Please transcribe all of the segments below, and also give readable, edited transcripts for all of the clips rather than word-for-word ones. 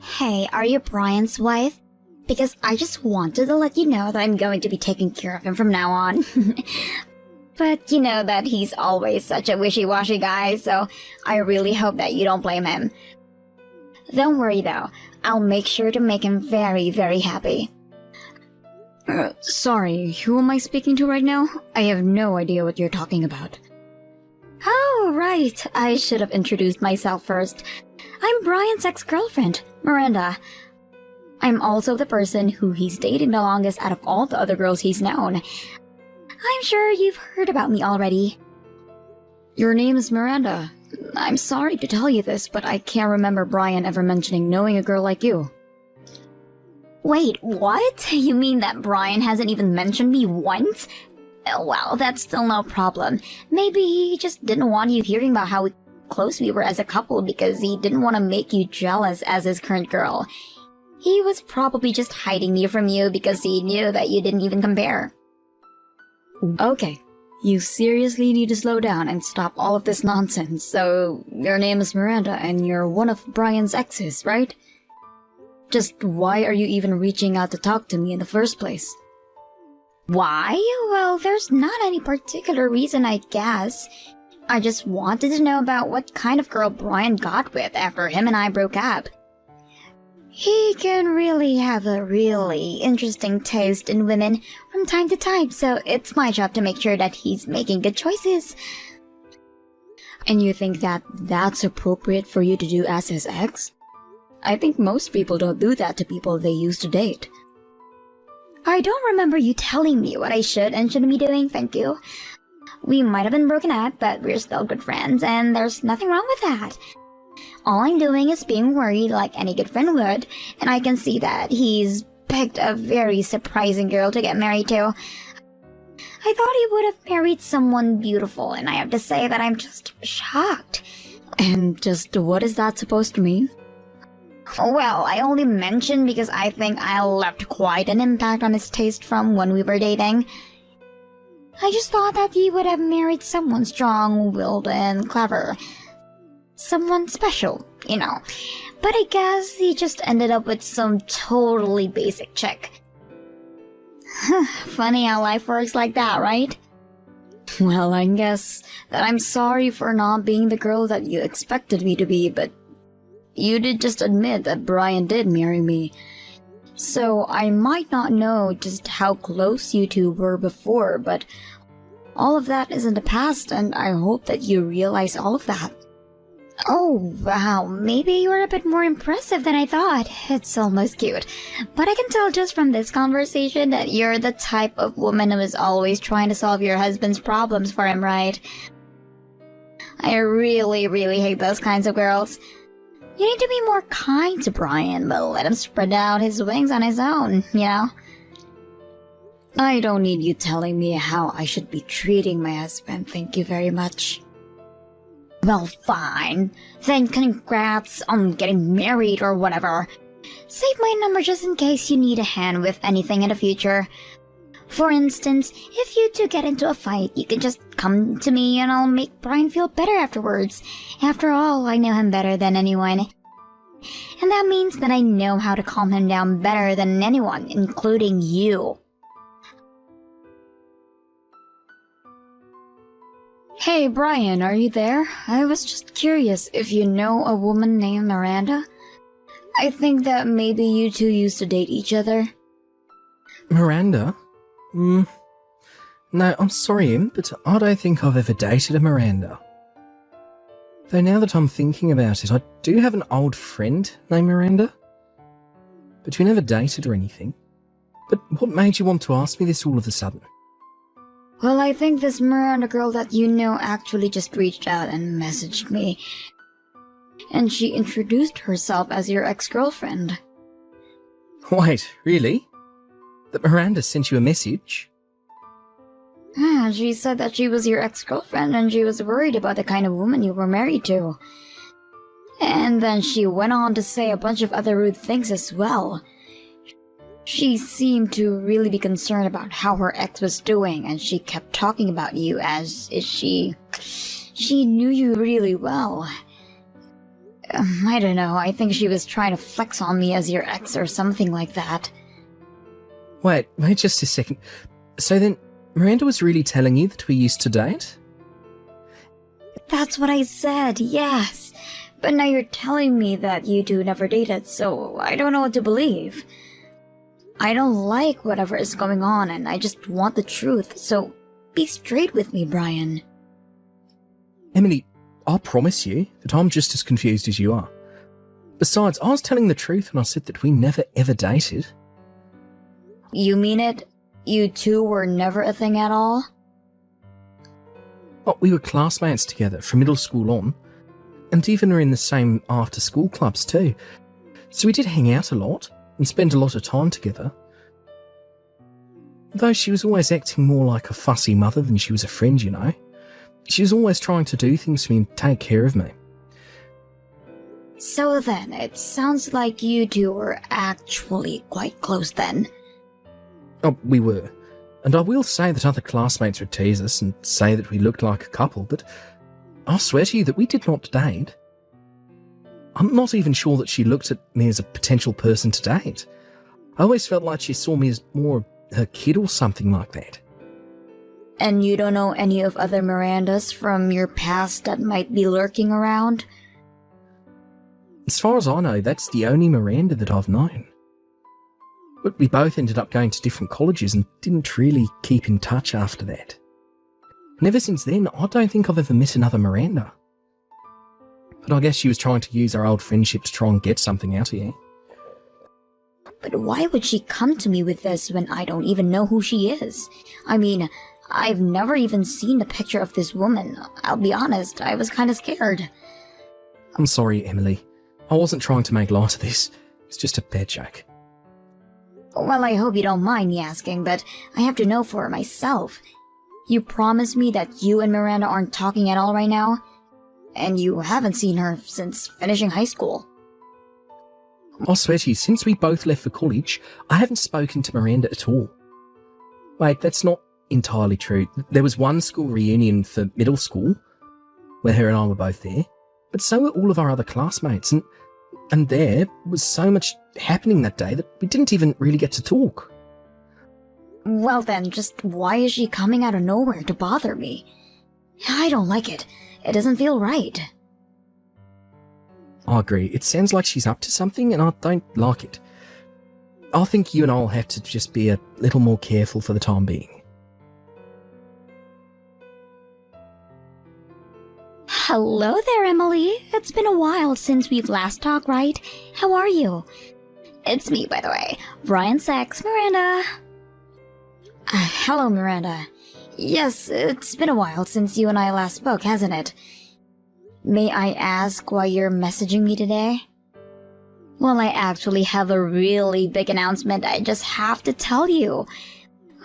Hey, are you Brian's wife? Because I just wanted to let you know that I'm going to be taking care of him from now on. But you know that he's always such a wishy-washy guy, so I really hope that you don't blame him. Don't worry though, I'll make sure to make him very, very happy. Sorry, who am I speaking to right now? I have no idea what you're talking about. Oh, right, I should have introduced myself first. I'm Brian's ex-girlfriend, Miranda. I'm also the person who he's dating the longest out of all the other girls he's known. I'm sure you've heard about me already. Your name is Miranda. I'm sorry to tell you this, but I can't remember Brian ever mentioning knowing a girl like you. Wait, what? You mean that Brian hasn't even mentioned me once? Well, that's still no problem. Maybe he just didn't want you hearing about how close we were as a couple because he didn't want to make you jealous as his current girl. He was probably just hiding me from you because he knew that you didn't even compare. Okay, you seriously need to slow down and stop all of this nonsense. So, your name is Miranda and you're one of Brian's exes, right? Just why are you even reaching out to talk to me in the first place? Why? Well, there's not any particular reason, I guess. I just wanted to know about what kind of girl Brian got with after him and I broke up. He can really have a really interesting taste in women from time to time, so it's my job to make sure that he's making good choices. And you think that that's appropriate for you to do as his ex? I think most people don't do that to people they used to date. I don't remember you telling me what I should and shouldn't be doing, thank you. We might have been broken up, but we're still good friends, and there's nothing wrong with that. All I'm doing is being worried like any good friend would, and I can see that he's picked a very surprising girl to get married to. I thought he would have married someone beautiful, and I have to say that I'm just shocked. And just what is that supposed to mean? Well, I only mentioned because I think I left quite an impact on his taste from when we were dating. I just thought that he would have married someone strong-willed and clever. Someone special, you know. But I guess he just ended up with some totally basic chick. Funny how life works like that, right? Well, I guess that I'm sorry for not being the girl that you expected me to be, but you did just admit that Brian did marry me. So I might not know just how close you two were before, but all of that is in the past, and I hope that you realize all of that. Oh, wow, maybe you're a bit more impressive than I thought. It's almost cute. But I can tell just from this conversation that you're the type of woman who is always trying to solve your husband's problems for him, right? I really, really hate those kinds of girls. You need to be more kind to Brian, but let him spread out his wings on his own, you know? I don't need you telling me how I should be treating my husband, thank you very much. Well, fine. Then congrats on getting married or whatever. Save my number just in case you need a hand with anything in the future. For instance, if you two get into a fight, you can just come to me and I'll make Brian feel better afterwards. After all, I know him better than anyone. And that means that I know how to calm him down better than anyone, including you. Hey Brian, are you there? I was just curious if you know a woman named Miranda. I think that maybe you two used to date each other. Miranda? No, I'm sorry, but I don't think I've ever dated a Miranda. Though now that I'm thinking about it, I do have an old friend named Miranda. But we never dated or anything. But what made you want to ask me this all of a sudden? Well, I think this Miranda girl that you know actually just reached out and messaged me. And she introduced herself as your ex-girlfriend. Wait, really? That Miranda sent you a message? Yeah, she said that she was your ex-girlfriend and she was worried about the kind of woman you were married to. And then she went on to say a bunch of other rude things as well. She seemed to really be concerned about how her ex was doing, and she kept talking about you as if she knew you really well. I don't know, I think she was trying to flex on me as your ex or something like that. Wait just a second. So then, Miranda was really telling you that we used to date? That's what I said, yes. But now you're telling me that you two never dated, so I don't know what to believe. I don't like whatever is going on, and I just want the truth, so be straight with me, Brian. Emily, I'll promise you that I'm just as confused as you are. Besides, I was telling the truth when I said that we never ever dated. You mean it? You two were never a thing at all? Well, we were classmates together from middle school on, and even were in the same after-school clubs too. So we did hang out a lot and spend a lot of time together. Though she was always acting more like a fussy mother than she was a friend, you know. She was always trying to do things for me and take care of me. So then, it sounds like you two were actually quite close then. Oh, we were. And I will say that other classmates would tease us and say that we looked like a couple, but I'll swear to you that we did not date. I'm not even sure that she looked at me as a potential person to date. I always felt like she saw me as more her kid or something like that. And you don't know any of other Mirandas from your past that might be lurking around? As far as I know, that's the only Miranda that I've known. But we both ended up going to different colleges and didn't really keep in touch after that. And ever since then, I don't think I've ever met another Miranda. But I guess she was trying to use our old friendship to try and get something out of you. But why would she come to me with this when I don't even know who she is? I mean, I've never even seen a picture of this woman. I'll be honest, I was kinda scared. I'm sorry, Emily. I wasn't trying to make light of this. It's just a bad joke. Well, I hope you don't mind me asking, but I have to know for myself. You promise me that you and Miranda aren't talking at all right now? And you haven't seen her since finishing high school. I swear to you, since we both left for college, I haven't spoken to Miranda at all. Wait, that's not entirely true. There was one school reunion for middle school, where her and I were both there, but so were all of our other classmates, and there was so much happening that day that we didn't even really get to talk. Well then, just why is she coming out of nowhere to bother me? I don't like it. It doesn't feel right. I agree. It sounds like she's up to something, and I don't like it. I think you and I'll have to just be a little more careful for the time being. Hello there, Emily. It's been a while since we've last talked, right? How are you? It's me, by the way, Brian's ex, Miranda. Hello, Miranda. Yes, it's been a while since you and I last spoke, hasn't it? May I ask why you're messaging me today? Well, I actually have a really big announcement I just have to tell you.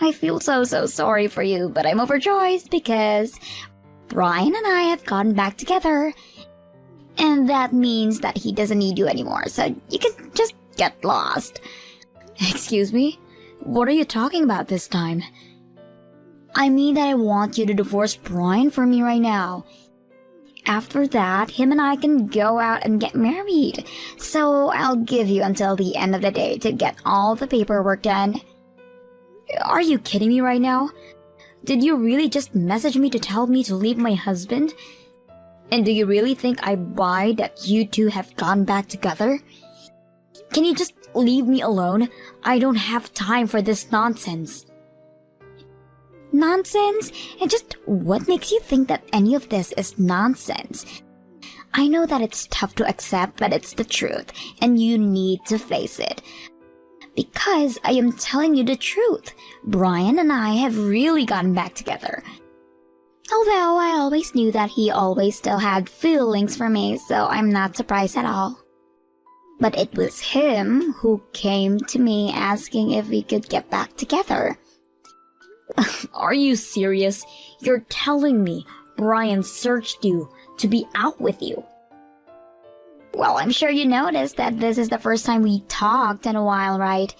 I feel so sorry for you, but I'm overjoyed because Brian and I have gotten back together. And that means that he doesn't need you anymore, so you can just get lost. Excuse me? What are you talking about this time? I mean that I want you to divorce Brian for me right now. After that, him and I can go out and get married. So I'll give you until the end of the day to get all the paperwork done. Are you kidding me right now? Did you really just message me to tell me to leave my husband? And do you really think I buy that you two have gone back together? Can you just leave me alone? I don't have time for this nonsense. Nonsense? And just what makes you think that any of this is nonsense? I know that it's tough to accept, but it's the truth, and you need to face it. Because I am telling you the truth. Brian and I have really gotten back together. Although I always knew that he always still had feelings for me, so I'm not surprised at all. But it was him who came to me asking if we could get back together. Are you serious? You're telling me Brian searched you to be out with you? Well, I'm sure you noticed that this is the first time we talked in a while, right?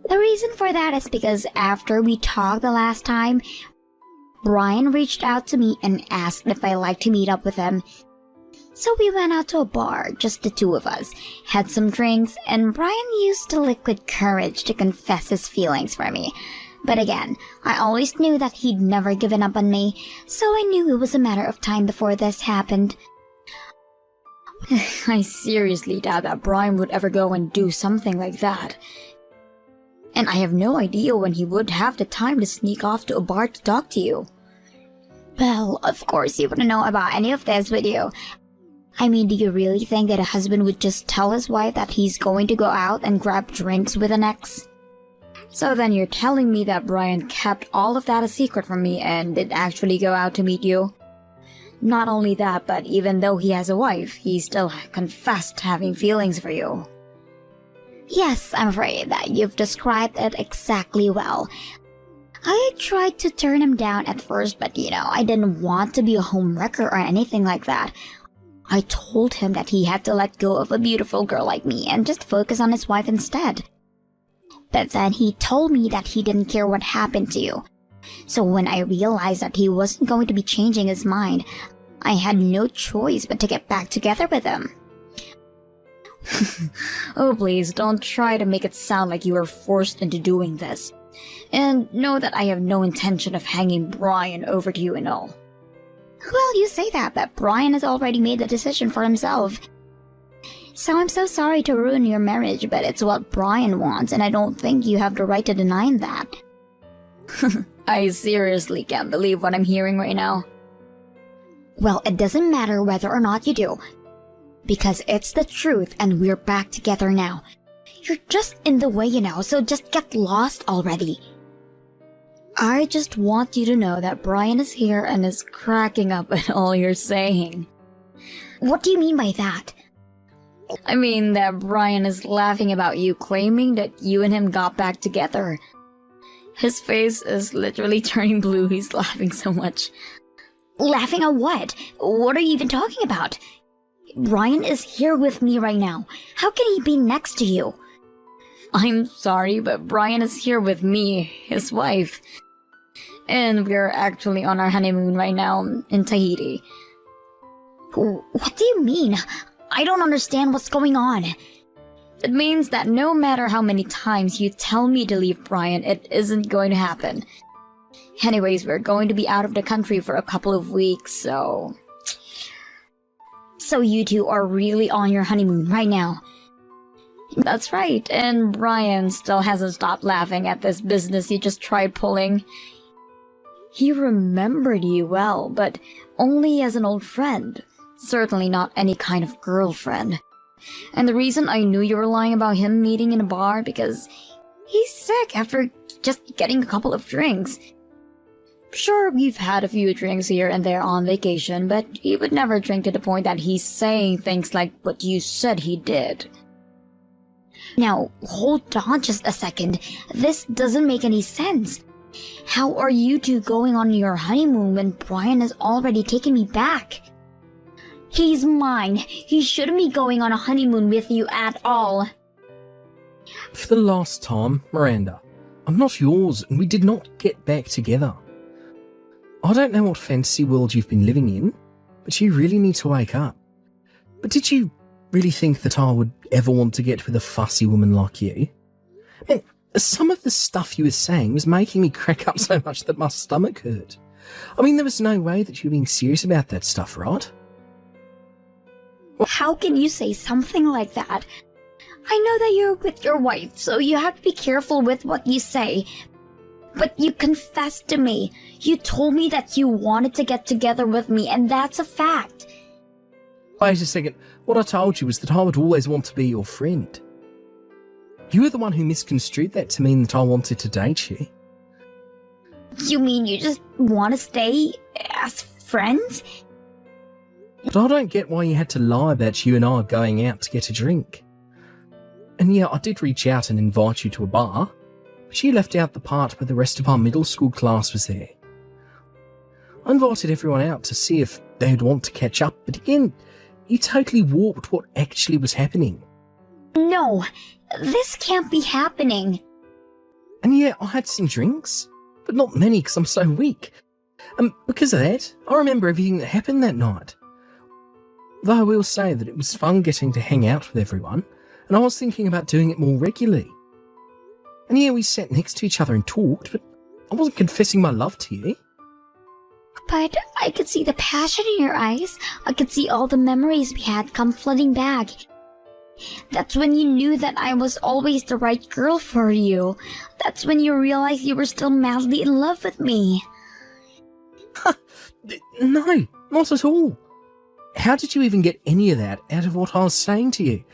The reason for that is because after we talked the last time, Brian reached out to me and asked if I like to meet up with him. So we went out to a bar, just the two of us, had some drinks, and Brian used the liquid courage to confess his feelings for me. But again, I always knew that he'd never given up on me, so I knew it was a matter of time before this happened. I seriously doubt that Brian would ever go and do something like that. And I have no idea when he would have the time to sneak off to a bar to talk to you. Well, of course you wouldn't know about any of this, would you? I mean, do you really think that a husband would just tell his wife that he's going to go out and grab drinks with an ex? So then you're telling me that Brian kept all of that a secret from me and did actually go out to meet you? Not only that, but even though he has a wife, he still confessed having feelings for you. Yes, I'm afraid that you've described it exactly well. I tried to turn him down at first, but I didn't want to be a homewrecker or anything like that. I told him that he had to let go of a beautiful girl like me and just focus on his wife instead. But then he told me that he didn't care what happened to you. So when I realized that he wasn't going to be changing his mind, I had no choice but to get back together with him. Oh please, don't try to make it sound like you were forced into doing this. And know that I have no intention of hanging Brian over to you and all. Well, you say that, but Brian has already made the decision for himself. So I'm so sorry to ruin your marriage, but it's what Brian wants, and I don't think you have the right to deny him that. I seriously can't believe what I'm hearing right now. Well, it doesn't matter whether or not you do, because it's the truth and we're back together now. You're just in the way, so just get lost already. I just want you to know that Brian is here and is cracking up at all you're saying. What do you mean by that? I mean that Brian is laughing about you claiming that you and him got back together. His face is literally turning blue, he's laughing so much. Laughing at what? What are you even talking about? Brian is here with me right now. How can he be next to you? I'm sorry, but Brian is here with me, his wife. And we're actually on our honeymoon right now in Tahiti. What do you mean? I don't understand what's going on. It means that no matter how many times you tell me to leave Brian, it isn't going to happen. Anyways, we're going to be out of the country for a couple of weeks, so... So you two are really on your honeymoon right now? That's right, and Brian still hasn't stopped laughing at this business you just tried pulling. He remembered you well, but only as an old friend. Certainly not any kind of girlfriend. And the reason I knew you were lying about him meeting in a bar because he's sick after just getting a couple of drinks. Sure, we've had a few drinks here and there on vacation, but he would never drink to the point that he's saying things like what you said he did. Now, hold on just a second. This doesn't make any sense. How are you two going on your honeymoon when Brian has already taken me back? He's mine. He shouldn't be going on a honeymoon with you at all. For the last time, Miranda, I'm not yours and we did not get back together. I don't know what fantasy world you've been living in, but you really need to wake up. But did you really think that I would ever want to get with a fussy woman like you? And some of the stuff you were saying was making me crack up so much that my stomach hurt. I mean, there was no way that you were being serious about that stuff, right? How can you say something like that? I know that you're with your wife, so you have to be careful with what you say. But you confessed to me. You told me that you wanted to get together with me, and that's a fact. Wait a second. What I told you was that I would always want to be your friend. You were the one who misconstrued that to mean that I wanted to date you. You mean you just want to stay as friends? But I don't get why you had to lie about you and I going out to get a drink. And yeah, I did reach out and invite you to a bar, but you left out the part where the rest of our middle school class was there. I invited everyone out to see if they'd want to catch up, but again, you totally warped what actually was happening. No, this can't be happening. And yeah, I had some drinks, but not many because I'm so weak. And because of that, I remember everything that happened that night. Though I will say that it was fun getting to hang out with everyone, and I was thinking about doing it more regularly. And yeah, we sat next to each other and talked, but I wasn't confessing my love to you. But I could see the passion in your eyes. I could see all the memories we had come flooding back. That's when you knew that I was always the right girl for you. That's when you realized you were still madly in love with me. No, not at all. How did you even get any of that out of what I was saying to you?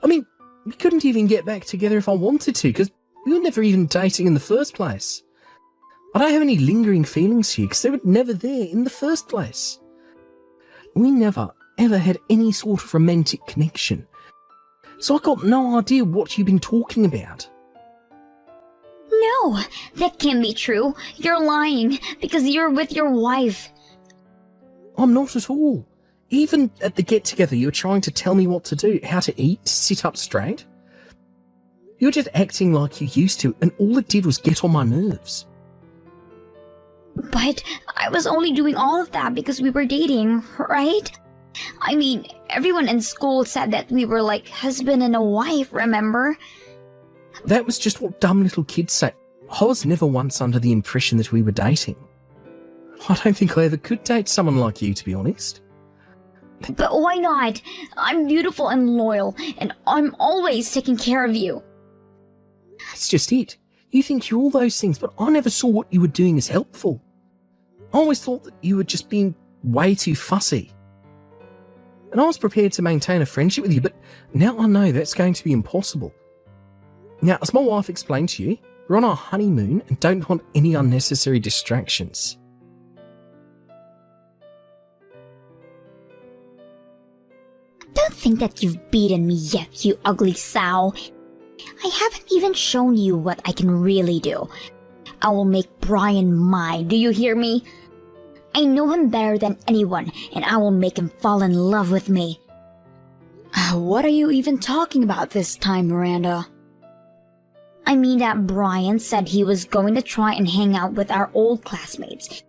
I mean, we couldn't even get back together if I wanted to, because we were never even dating in the first place. I don't have any lingering feelings here, because they were never there in the first place. We never, ever had any sort of romantic connection. So I got no idea what you've been talking about. No, that can't be true. You're lying, because you're with your wife. I'm not at all. Even at the get-together, you were trying to tell me what to do, how to eat, sit up straight. You were just acting like you used to, and all it did was get on my nerves. But I was only doing all of that because we were dating, right? I mean, everyone in school said that we were like husband and a wife, remember? That was just what dumb little kids say. I was never once under the impression that we were dating. I don't think I ever could date someone like you, to be honest. But why not? I'm beautiful and loyal, and I'm always taking care of you. That's just it. You think you're all those things, but I never saw what you were doing as helpful. I always thought that you were just being way too fussy. And I was prepared to maintain a friendship with you, but now I know that's going to be impossible. Now, as my wife explained to you, we're on our honeymoon and don't want any unnecessary distractions. Don't think that you've beaten me yet, you ugly sow. I haven't even shown you what I can really do. I will make Brian mine, do you hear me? I know him better than anyone, and I will make him fall in love with me. What are you even talking about this time, Miranda? I mean that Brian said he was going to try and hang out with our old classmates.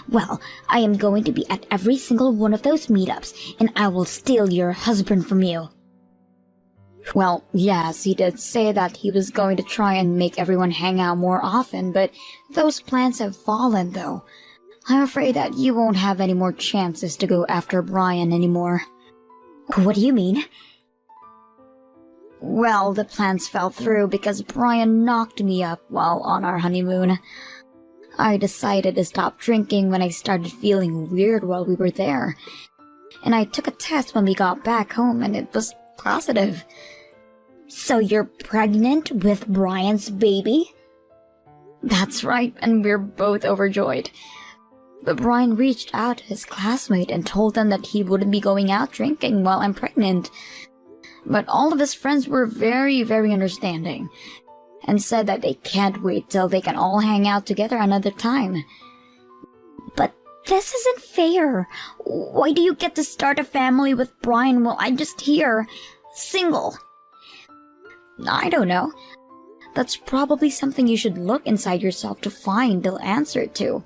Well, I am going to be at every single one of those meetups, and I will steal your husband from you. Well, yes, he did say that he was going to try and make everyone hang out more often, but those plans have fallen, though. I'm afraid that you won't have any more chances to go after Brian anymore. What do you mean? Well, the plans fell through because Brian knocked me up while on our honeymoon. I decided to stop drinking when I started feeling weird while we were there. And I took a test when we got back home and it was positive. So you're pregnant with Brian's baby? That's right, and we're both overjoyed. But Brian reached out to his classmate and told them that he wouldn't be going out drinking while I'm pregnant. But all of his friends were very, very understanding, and said that they can't wait till they can all hang out together another time. But this isn't fair. Why do you get to start a family with Brian while I'm just here, single? I don't know. That's probably something you should look inside yourself to find the answer to.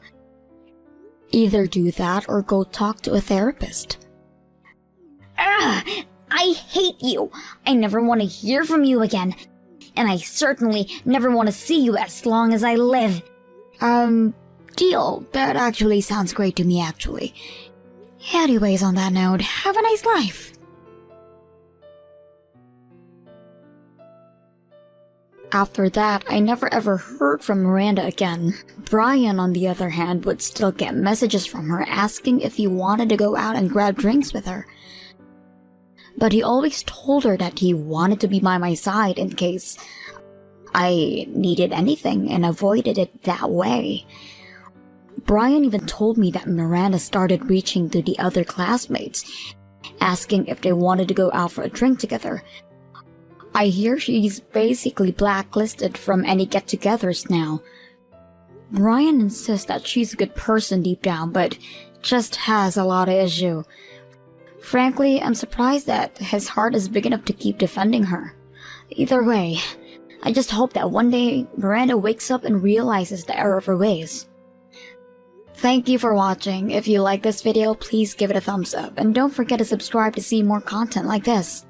Either do that or go talk to a therapist. Ugh, I hate you. I never want to hear from you again. And I certainly never want to see you as long as I live. Deal. That actually sounds great to me, actually. Anyways, on that note, have a nice life. After that, I never ever heard from Miranda again. Brian, on the other hand, would still get messages from her asking if he wanted to go out and grab drinks with her. But he always told her that he wanted to be by my side in case I needed anything and avoided it that way. Brian even told me that Miranda started reaching to the other classmates, asking if they wanted to go out for a drink together. I hear she's basically blacklisted from any get-togethers now. Brian insists that she's a good person deep down, but just has a lot of issue. Frankly, I'm surprised that his heart is big enough to keep defending her. Either way, I just hope that one day Miranda wakes up and realizes the error of her ways. Thank you for watching. If you like this video, please give it a thumbs up, and don't forget to subscribe to see more content like this.